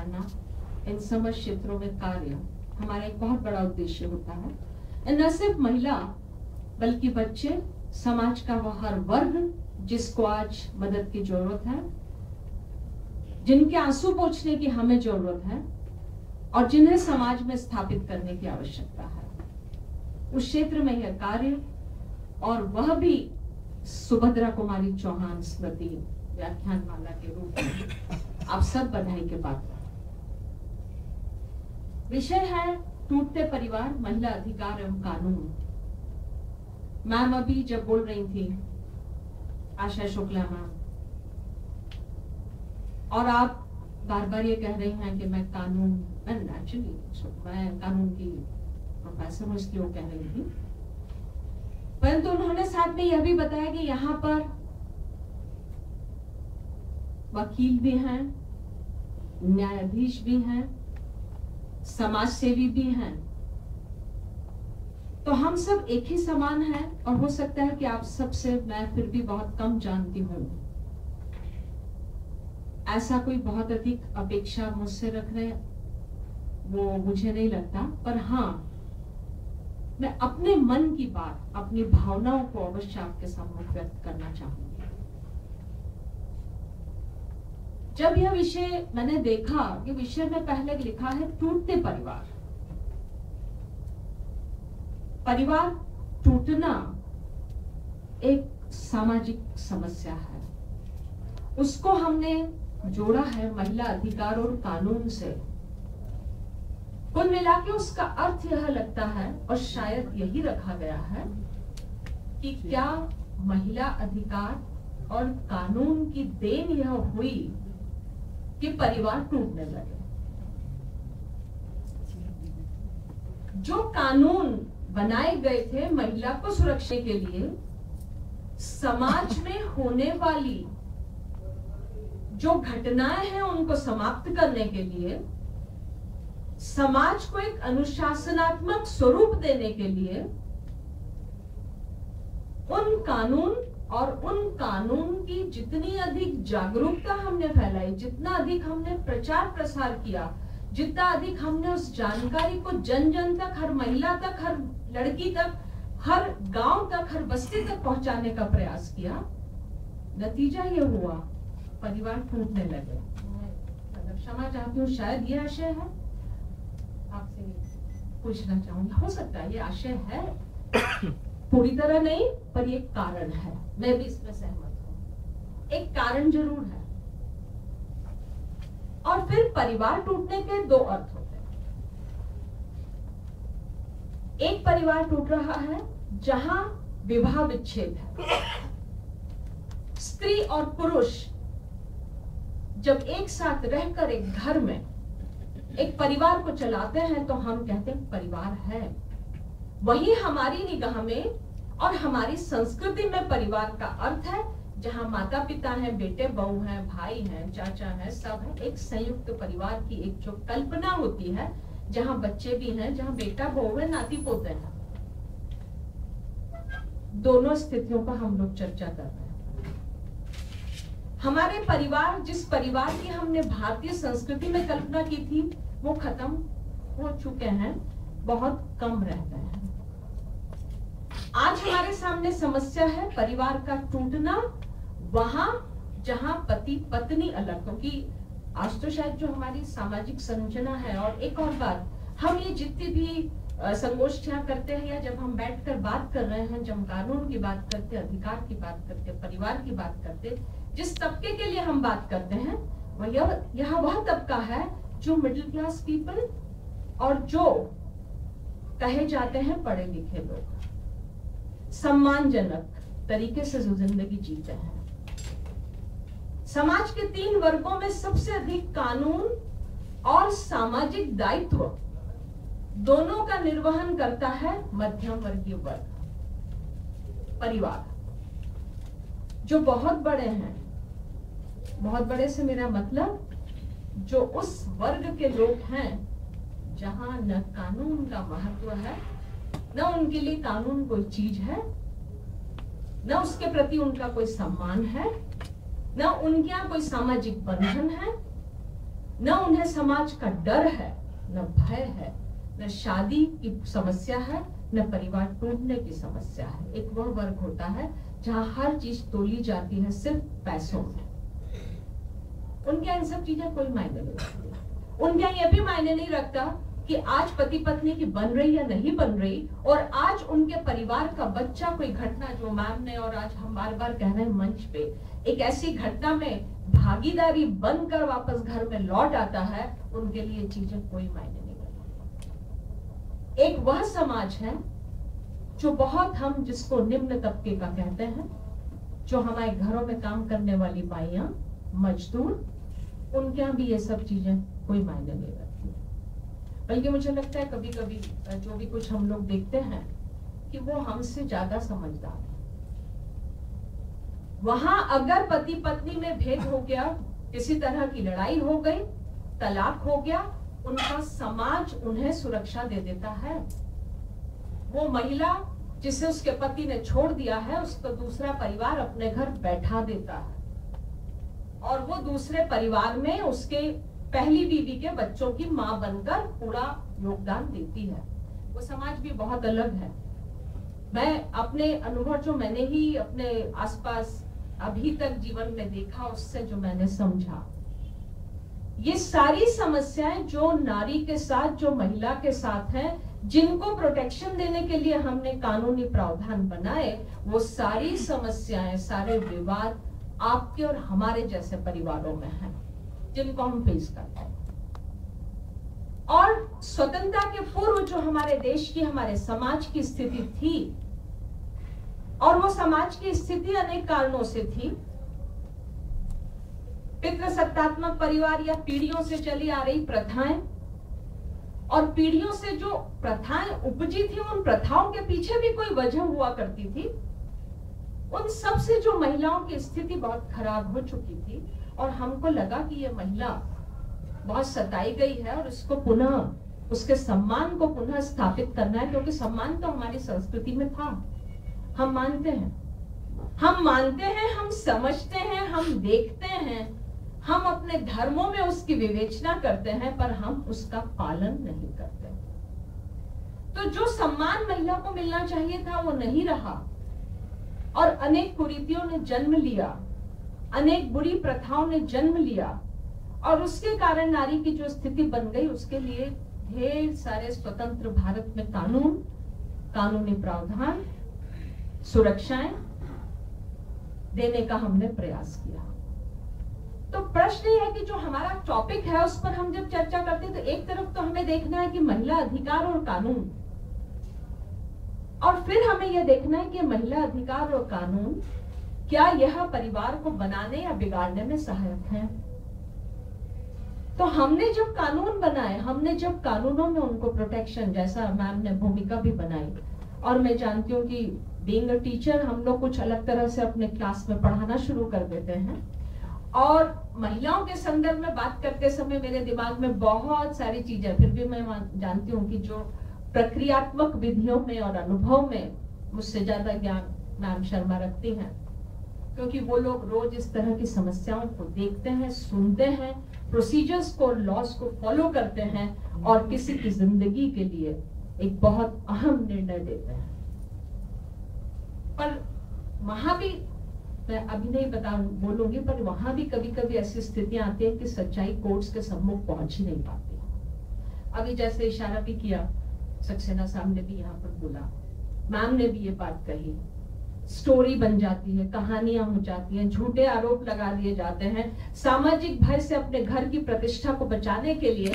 करना, इन समस्त क्षेत्रों में कार्य हमारा एक बहुत बड़ा उद्देश्य होता है। न सिर्फ महिला बल्कि बच्चे, समाज का वह हर वर्ग जिसको आज मदद की जरूरत है, जिनके आंसू पोंछने की हमें जरूरत है और जिन्हें समाज में स्थापित करने की आवश्यकता है, उस क्षेत्र में यह कार्य, और वह भी सुभद्रा कुमारी चौहान स्मृति व्याख्यानमाला के रूप में आप सब बधाई के पात्र। विषय है टूटते परिवार, महिला अधिकार एवं कानून। मैम अभी जब बोल रही थी, आशा शुक्ला मैम, और आप बार बार ये कह रही हैं कि मैं कानून, मैं कानून की प्रोफेसर हूं इसलिए वो कह रही थी, परंतु उन्होंने साथ में यह भी बताया कि यहाँ पर वकील भी हैं, न्यायाधीश भी हैं, समाज सेवी भी हैं, तो हम सब एक ही समान हैं। और हो सकता है कि आप सबसे मैं फिर भी बहुत कम जानती हूं, ऐसा कोई बहुत अधिक अपेक्षा मुझसे रख रहे वो मुझे नहीं लगता, पर हाँ, मैं अपने मन की बात, अपनी भावनाओं को अवश्य आपके सामने व्यक्त करना चाहूंगी। जब यह विषय मैंने देखा, कि विषय में पहले लिखा है टूटते परिवार। परिवार टूटना एक सामाजिक समस्या है, उसको हमने जोड़ा है महिला अधिकार और कानून से। कुल मिला के उसका अर्थ यह लगता है, और शायद यही रखा गया है, कि क्या महिला अधिकार और कानून की देन यह हुई कि परिवार टूटने लगे। जो कानून बनाए गए थे महिला को सुरक्षा के लिए, समाज में होने वाली जो घटनाएं हैं उनको समाप्त करने के लिए, समाज को एक अनुशासनात्मक स्वरूप देने के लिए, उन कानून और उन कानून की जितनी अधिक जागरूकता हमने फैलाई, जितना अधिक हमने प्रचार प्रसार किया, जितना अधिक हमने उस जानकारी को जन जन तक, हर महिला तक, हर लड़की तक, हर गांव तक, हर बस्ती तक पहुंचाने का प्रयास किया, नतीजा ये हुआ परिवार टूटने लगे। मतलब क्षमा चाहती हूँ, शायद ये आशय है, आपसे पूछना चाहूंगी, हो सकता है ये आशय है, पूरी तरह नहीं, पर ये कारण है, मैं भी इसमें सहमत हूँ, एक कारण जरूर है। और फिर परिवार टूटने के दो अर्थ होते हैं। एक परिवार टूट रहा है जहां विवाह विच्छेद है, स्त्री और पुरुष जब एक साथ रहकर एक घर में एक परिवार को चलाते हैं तो हम कहते हैं परिवार है। वही हमारी निगाह में और हमारी संस्कृति में परिवार का अर्थ है, जहां माता पिता हैं, बेटे बहू हैं, भाई हैं, चाचा हैं, सब है, एक संयुक्त परिवार की एक जो कल्पना होती है, जहां बच्चे भी हैं, जहां बेटा बहू है, नाती पोते हैं। दोनों स्थितियों पर हम लोग चर्चा कर रहे हैं। हमारे परिवार, जिस परिवार की हमने भारतीय संस्कृति में कल्पना की थी, वो खत्म हो चुके हैं, बहुत कम रहते हैं। आज हमारे सामने समस्या है परिवार का टूटना वहां जहां पति पत्नी अलग, क्योंकि आज तो शायद जो हमारी सामाजिक संरचना है। और एक और बात, हम ये जितनी भी संगोष्ठियां करते हैं या जब हम बैठकर बात कर रहे हैं, जब कानून की बात करते, अधिकार की बात करते, परिवार की बात करते, जिस तबके के लिए हम बात करते हैं यह वह तबका है जो मिडिल क्लास पीपल और जो कहे जाते हैं पढ़े लिखे लोग, सम्मानजनक तरीके से जो जिंदगी जीते हैं। समाज के 3 वर्गों में सबसे अधिक कानून और सामाजिक दायित्व दोनों का निर्वहन करता है मध्यम वर्गीय वर्ग, परिवार, जो बहुत बड़े हैं। बहुत बड़े से मेरा मतलब जो उस वर्ग के लोग हैं जहां न कानून का महत्व है, न उनके लिए कानून कोई चीज है, न उसके प्रति उनका कोई सम्मान है, न उनके यहाँ कोई सामाजिक बंधन है, न उन्हें समाज का डर है, न भय है, न शादी की समस्या है, न परिवार टूटने की समस्या है। एक वह वर्ग होता है जहां हर चीज तोली जाती है सिर्फ पैसों में। उनके इन सब चीजें कोई मायने नहीं रखती। उनके ये भी मायने नहीं रखता कि आज पति पत्नी की बन रही या नहीं बन रही, और आज उनके परिवार का बच्चा कोई घटना, जो मैम ने और आज हम बार बार कह रहे हैं मंच पे, एक ऐसी घटना में भागीदारी बनकर वापस घर में लौट आता है, उनके लिए चीजें कोई मायने नहीं रखती। एक वह समाज है जो बहुत, हम जिसको निम्न तबके का कहते हैं, जो हमारे घरों में काम करने वाली बाइयां, मजदूर, उनके यहाँ भी ये सब चीजें कोई मायने नहीं रखती। बल्कि मुझे लगता है कभी कभी जो भी कुछ हम लोग देखते हैं कि वो हमसे ज्यादा समझदार है। वहां अगर पति पत्नी में भेद हो गया, किसी तरह की लड़ाई हो गई, तलाक हो गया, उनका समाज उन्हें सुरक्षा दे देता है। वो महिला जिसे उसके पति ने छोड़ दिया है, उसको दूसरा परिवार अपने घर बैठा देता है, और वो दूसरे परिवार में उसके पहली बीवी के बच्चों की मां बनकर पूरा योगदान देती है। वो समाज भी बहुत अलग है। मैं अपने अनुभव, जो मैंने ही अपने आसपास अभी तक जीवन में देखा, उससे जो मैंने समझा, ये सारी समस्याएं जो नारी के साथ, जो महिला के साथ हैं, जिनको प्रोटेक्शन देने के लिए हमने कानूनी प्रावधान बनाए, वो सारी समस्याएं, सारे विवाद आपके और हमारे जैसे परिवारों में हैं, जिनको हम फेस करते हैं। और स्वतंत्रता के पूर्व जो हमारे देश की, हमारे समाज की स्थिति थी, और वो समाज की स्थिति अनेक कारणों से थी। पितृसत्तात्मक परिवार या पीढ़ियों से चली आ रही प्रथाएं, और पीढ़ियों से जो प्रथाएं उपजी थी, उन प्रथाओं के पीछे भी कोई वजह हुआ करती थी। उन सब से जो महिलाओं की स्थिति बहुत खराब हो चुकी थी, और हमको लगा कि ये महिला बहुत सताई गई है, और इसको पुनः, उसके सम्मान को पुनः स्थापित करना है, क्योंकि सम्मान तो हमारी संस्कृति में था। हम मानते हैं, हम समझते हैं, हम देखते हैं, हम अपने धर्मों में उसकी विवेचना करते हैं, पर हम उसका पालन नहीं करते। तो जो सम्मान महिला को मिलना चाहिए था, वो नहीं रहा, और अनेक कुरीतियों ने जन्म लिया, अनेक बुरी प्रथाओं ने जन्म लिया, और उसके कारण नारी की जो स्थिति बन गई, उसके लिए ढेर सारे स्वतंत्र भारत में कानून, कानूनी प्रावधान, सुरक्षाएं देने का हमने प्रयास किया। तो प्रश्न ये है कि जो हमारा टॉपिक है, उस पर हम जब चर्चा करते हैं, तो एक तरफ तो हमें देखना है कि महिला अधिकार और कानून, और फिर हमें यह देखना है कि महिला अधिकार और कानून क्या यह परिवार को बनाने या बिगाड़ने में सहायक है। तो हमने जब कानून बनाए, हमने जब कानूनों में उनको प्रोटेक्शन, जैसा मैम ने भूमिका भी बनाई, और मैं जानती हूँ कि बीइंग अ टीचर हम लोग कुछ अलग तरह से अपने क्लास में पढ़ाना शुरू कर देते हैं, और महिलाओं के संदर्भ में बात करते समय मेरे दिमाग में बहुत सारी चीजें, फिर भी मैं जानती हूँ कि जो प्रक्रियात्मक विधियों में और अनुभव में मुझसे ज्यादा ज्ञान मैम शर्मा रखती हैं, क्योंकि वो लोग रोज इस तरह की समस्याओं को देखते हैं, सुनते हैं, प्रोसीजर्स को, लॉज को फॉलो करते हैं, और किसी की जिंदगी के लिए एक बहुत अहम निर्णय देते हैं। पर वहां भी, मैं अभी नहीं बोलूंगी, पर वहां भी कभी कभी ऐसी स्थितियां आती है कि सच्चाई कोर्ट्स के सम्मुख पहुंच ही नहीं पाती। अभी जैसे इशारा भी किया, सक्सेना साहब ने भी यहाँ पर बोला, मैम ने भी ये बात कही, स्टोरी बन जाती है, कहानियां हो जाती हैं, झूठे आरोप लगा दिए जाते हैं, सामाजिक भय से अपने घर की प्रतिष्ठा को बचाने के लिए